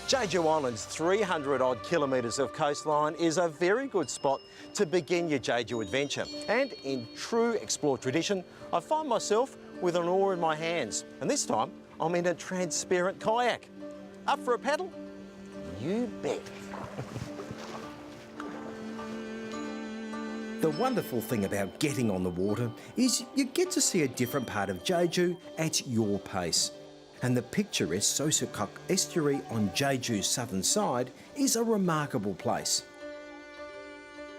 Jeju Island's 300 odd kilometres of coastline is a very good spot to begin your Jeju adventure. And in true Explore tradition, I find myself with an oar in my hands. And this time, I'm in a transparent kayak. Up for a paddle? You bet. The wonderful thing about getting on the water is you get to see a different part of Jeju at your pace. And the picturesque Sosokuk estuary on Jeju's southern side is a remarkable place.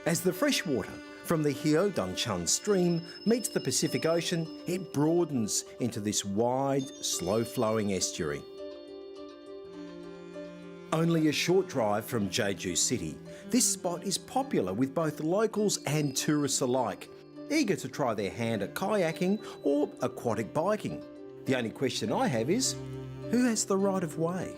As the fresh water from the Hyeodongchun stream meets the Pacific Ocean, it broadens into this wide, slow-flowing estuary. Only a short drive from Jeju City, this spot is popular with both locals and tourists alike, eager to try their hand at kayaking or aquatic biking. The only question I have is, who has the right of way?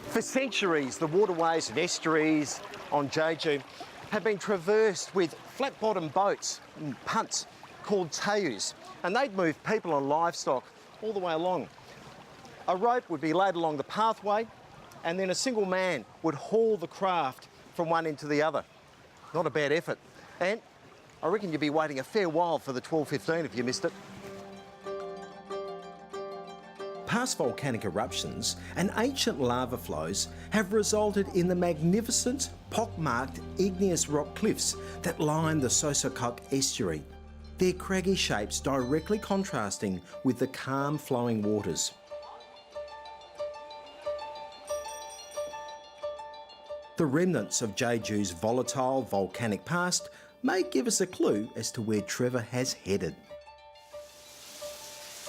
For centuries, the waterways and estuaries on Jeju have been traversed with flat-bottomed boats and punts called taus, and they'd move people and livestock all the way along. A rope would be laid along the pathway, and then a single man would haul the craft from one end to the other. Not a bad effort. And I reckon you'd be waiting a fair while for the 12:15 if you missed it. Past volcanic eruptions and ancient lava flows have resulted in the magnificent, pock-marked igneous rock cliffs that line the Sosokuk estuary, their craggy shapes directly contrasting with the calm flowing waters. The remnants of Jeju's volatile volcanic past may give us a clue as to where Trevor has headed.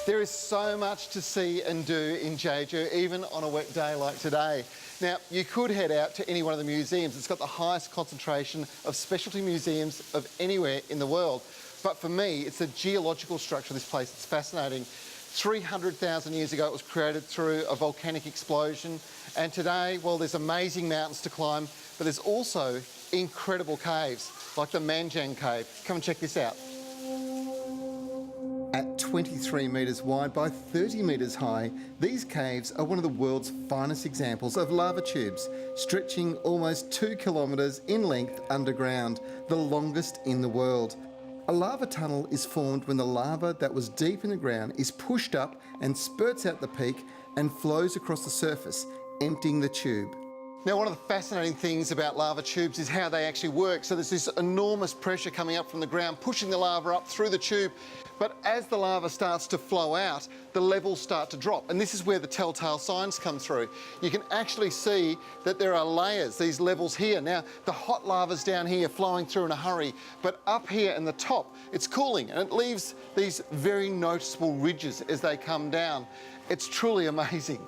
There is so much to see and do in Jeju, even on a wet day like today. Now, you could head out to any one of the museums. It's got the highest concentration of specialty museums of anywhere in the world. But for me, it's the geological structure of this place that's fascinating. 300,000 years ago, it was created through a volcanic explosion. And today, well, there's amazing mountains to climb, but there's also incredible caves, like the Manjang Cave. Come and check this out. At 23 metres wide by 30 metres high, these caves are one of the world's finest examples of lava tubes, stretching almost 2 kilometres in length underground, the longest in the world. A lava tunnel is formed when the lava that was deep in the ground is pushed up and spurts out the peak and flows across the surface, emptying the tube. Now, one of the fascinating things about lava tubes is how they actually work. So there's this enormous pressure coming up from the ground, pushing the lava up through the tube. But as the lava starts to flow out, the levels start to drop. And this is where the telltale signs come through. You can actually see that there are layers, these levels here. Now, the hot lava's down here flowing through in a hurry, but up here in the top, it's cooling and it leaves these very noticeable ridges as they come down. It's truly amazing.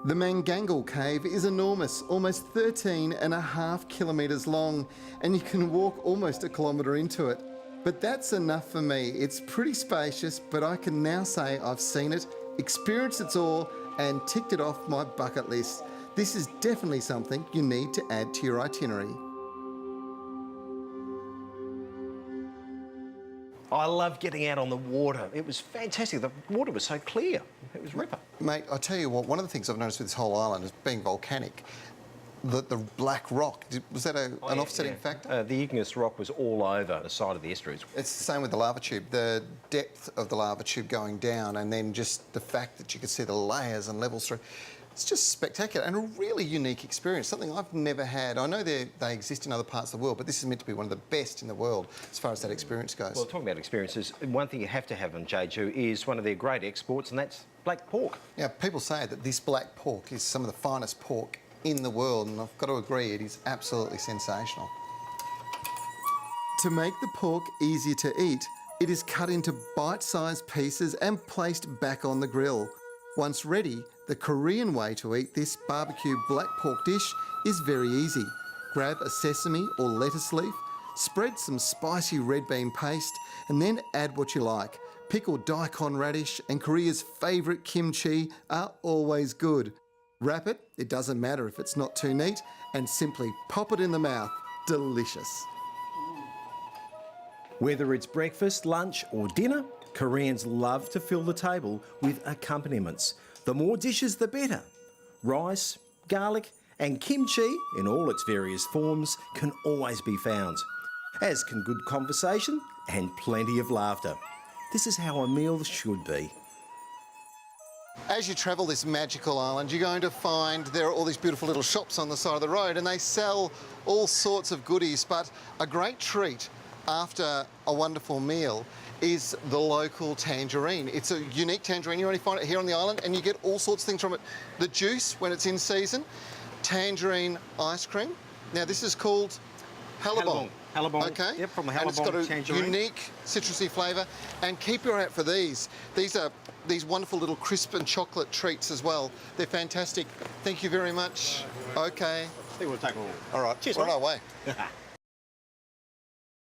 The Mangangal Cave is enormous, almost 13.5 kilometres long, and you can walk almost a kilometre into it. But that's enough for me. It's pretty spacious, but I can now say I've seen it, experienced it all, and ticked it off my bucket list. This is definitely something you need to add to your itinerary. I love getting out on the water. It was fantastic. The water was so clear. It was ripper. Mate, I tell you what, one of the things I've noticed with this whole island is being volcanic. The black rock, was that an offsetting factor? The igneous rock was all over the side of the estuaries. It's the same with the lava tube. The depth of the lava tube going down and then just the fact that you could see the layers and levels through. It's just spectacular and a really unique experience, something I've never had. I know they exist in other parts of the world, but this is meant to be one of the best in the world as far as that experience goes. Well, talking about experiences, one thing you have to have in Jeju is one of their great exports, and that's black pork. Yeah, people say that this black pork is some of the finest pork in the world, and I've got to agree, it is absolutely sensational. To make the pork easier to eat, it is cut into bite-sized pieces and placed back on the grill. Once ready, the Korean way to eat this barbecue black pork dish is very easy. Grab a sesame or lettuce leaf, spread some spicy red bean paste, and then add what you like. Pickled daikon radish and Korea's favourite kimchi are always good. Wrap it, it doesn't matter if it's not too neat, and simply pop it in the mouth. Delicious. Whether it's breakfast, lunch or dinner, Koreans love to fill the table with accompaniments. The more dishes, the better. Rice, garlic and kimchi in all its various forms can always be found, as can good conversation and plenty of laughter. This is how a meal should be. As you travel this magical island, you're going to find there are all these beautiful little shops on the side of the road, and they sell all sorts of goodies, but a great treat after a wonderful meal is the local tangerine. It's a unique tangerine. You only find it here on the island, and you get all sorts of things from it. The juice when it's in season, tangerine ice cream. Now this is called Hellebong. Hellebong. Okay. Yep, from the and it's got Hellebong a tangerine. unique citrusy flavour. And keep your eye out for these. These are these wonderful little crisp and chocolate treats as well. They're fantastic. Thank you very much. Okay. I think we'll take a All right. Cheers, we're on mate. our way.